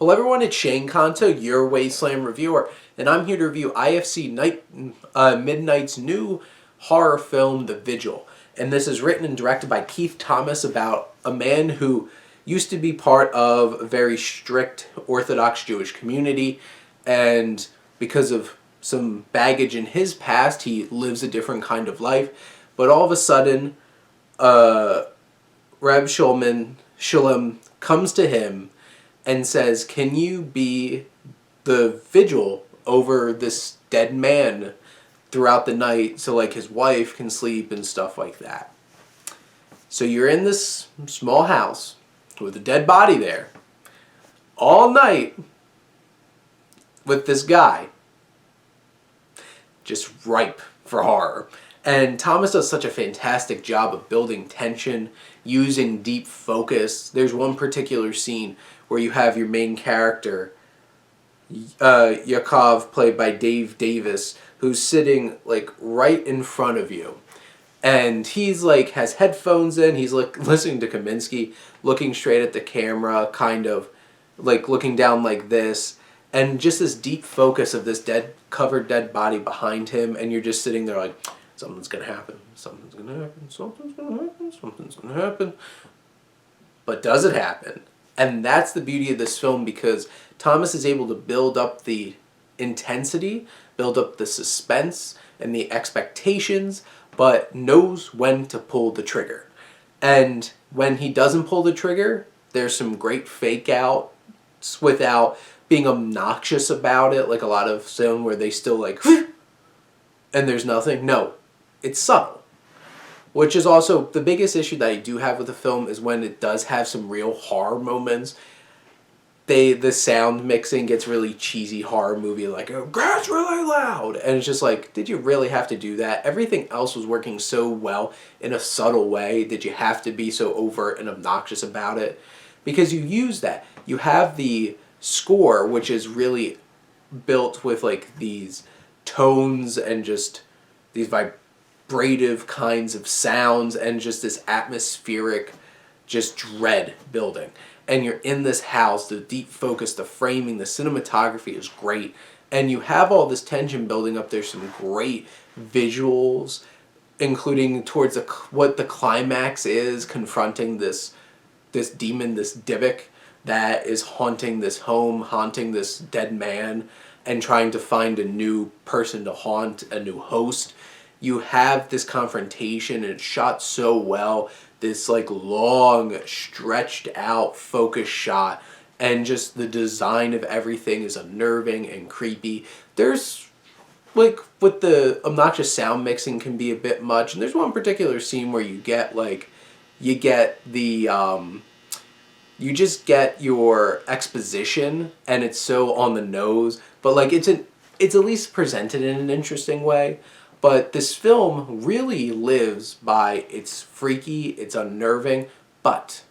Hello everyone, it's Shane Kanto, your Wasteland reviewer, and I'm here to review Midnight's new horror film, The Vigil. And this is written and directed by Keith Thomas about a man who used to be part of a very strict Orthodox Jewish community, and because of some baggage in his past, he lives a different kind of life. But all of a sudden, Reb Shalom comes to him and says, "Can you be the vigil over this dead man throughout the night so like his wife can sleep and stuff like that?" So you're in this small house with a dead body there all night with this guy, just ripe for horror. And Thomas does such a fantastic job of building tension, using deep focus. There's one particular scene where you have your main character, Yaakov, played by Dave Davis, who's sitting like right in front of you. And he's like, has headphones in, he's like listening to Kaminsky, looking straight at the camera, kind of like looking down like this. And just this deep focus of this covered dead body behind him, and you're just sitting there like, something's gonna happen, something's gonna happen, something's gonna happen, something's gonna happen. But does it happen? And that's the beauty of this film, because Thomas is able to build up the intensity, build up the suspense and the expectations, but knows when to pull the trigger. And when he doesn't pull the trigger, there's some great fake outs without being obnoxious about it, like a lot of film where they still like, and there's nothing. No, it's subtle. Which is also the biggest issue that I do have with the film, is when it does have some real horror moments. The sound mixing gets really cheesy horror movie, like, oh, that's really loud. And it's just like, did you really have to do that? Everything else was working so well in a subtle way. Did you have to be so overt and obnoxious about it? Because you use that. You have the score, which is really built with like these tones and just these vibrative kinds of sounds and just this atmospheric just dread building. And you're in this house, the deep focus, the framing, the cinematography is great, and you have all this tension building up. There's some great visuals, including towards what the climax is, confronting this demon, this Dybbuk, that is haunting this home, haunting this dead man, and trying to find a new person to haunt, a new host. You have this confrontation, and it's shot so well. This like long, stretched out focus shot, and just the design of everything is unnerving and creepy. There's like, with the obnoxious sound mixing can be a bit much, and there's one particular scene where you get you just get your exposition, and it's so on the nose, but like it's at least presented in an interesting way. But this film really lives by its freaky, it's unnerving, but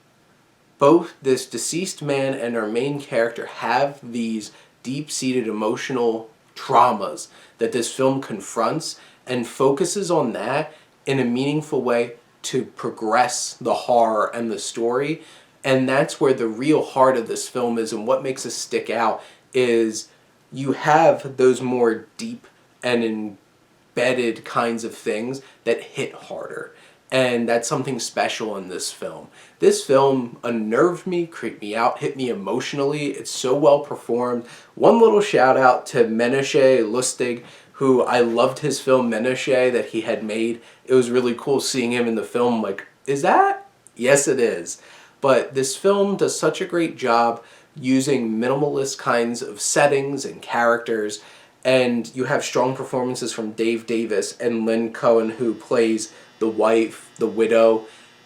both this deceased man and our main character have these deep-seated emotional traumas that this film confronts and focuses on that in a meaningful way to progress the horror and the story. And that's where the real heart of this film is, and what makes it stick out is you have those more deep and embedded kinds of things that hit harder. And that's something special in this film. This film unnerved me, creeped me out, hit me emotionally. It's so well performed. One little shout out to Menashe Lustig, who I loved his film Menashe that he had made. It was really cool seeing him in the film. Like, is that? Yes, it is. But this film does such a great job using minimalist kinds of settings and characters, and you have strong performances from Dave Davis and Lynn Cohen, who plays the wife, the widow.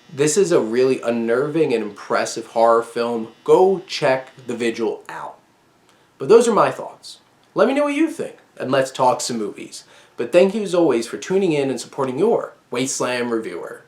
This is a really unnerving and impressive horror film. Go check The Vigil out. But those are my thoughts. Let me know what you think, and let's talk some movies. But thank you as always for tuning in and supporting your Wasteland reviewer.